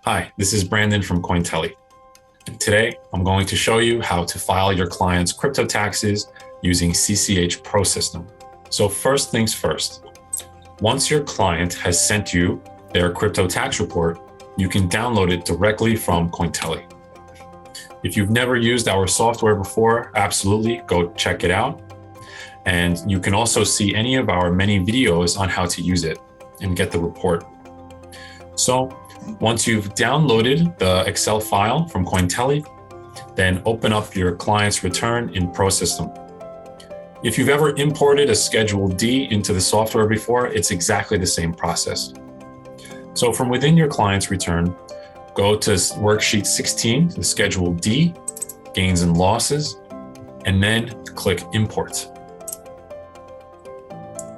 Hi, this is Brandon from Cointelli. Today, I'm going to show you how to file your client's crypto taxes using CCH ProSystem. So first things first, once your client has sent you their crypto tax report, you can download it directly from Cointelli. If you've never used our software before, absolutely go check it out. And you can also see any of our many videos on how to use it and get the report. So once you've downloaded the Excel file from Cointelli, then open up your client's return in ProSystem. If you've ever imported a Schedule D into the software before, it's exactly the same process. So from within your client's return, go to worksheet 16, the Schedule D, gains and losses, and then click Import.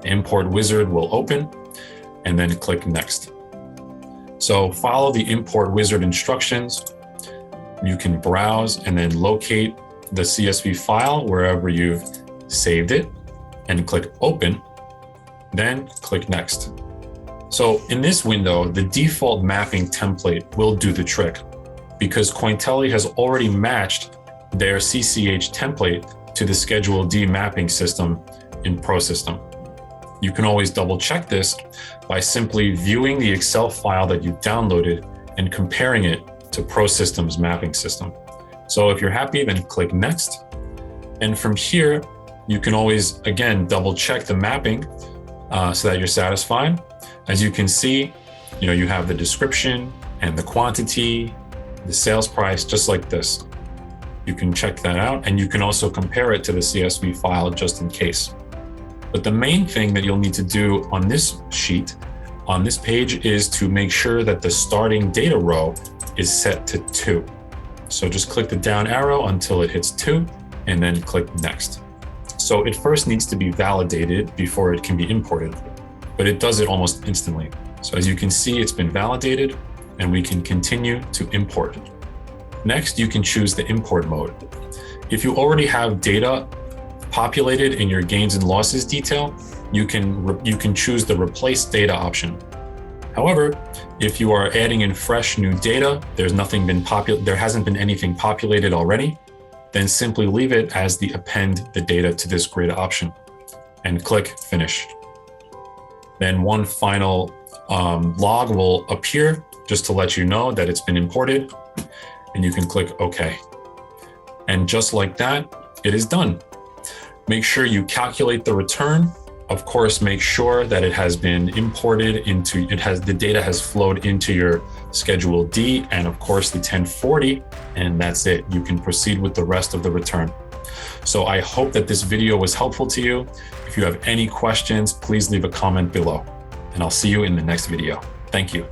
The Import wizard will open, and then click Next. So follow the import wizard instructions. You can browse and then locate the CSV file wherever you've saved it and click Open, then click Next. So in this window, the default mapping template will do the trick because Cointelli has already matched their CCH template to the Schedule D mapping system in ProSystem. You can always double check this by simply viewing the Excel file that you've downloaded and comparing it to ProSystem's mapping system. So if you're happy, then click Next. And from here, you can always, again, double check the mapping so that you're satisfied. As you can see, you have the description and the quantity, the sales price, just like this. You can check that out, and you can also compare it to the CSV file just in case. But the main thing that you'll need to do on this sheet, on this page, is to make sure that the starting data row is set to 2. So just click the down arrow until it hits 2, and then click Next. So it first needs to be validated before it can be imported, but it does it almost instantly. So as you can see, it's been validated, and we can continue to import. Next, you can choose the import mode. If you already have data populated in your gains and losses detail, you can choose the replace data option. However, if you are adding in fresh new data, there hasn't been anything populated already, then simply leave it as the append the data to this grid option and click finish. Then one final log will appear just to let you know that it's been imported, and you can click OK. And just like that, it is done. Make sure you calculate the return. Of course, make sure that it has been imported the data has flowed into your Schedule D and of course the 1040, and that's it. You can proceed with the rest of the return. So I hope that this video was helpful to you. If you have any questions, please leave a comment below, and I'll see you in the next video. Thank you.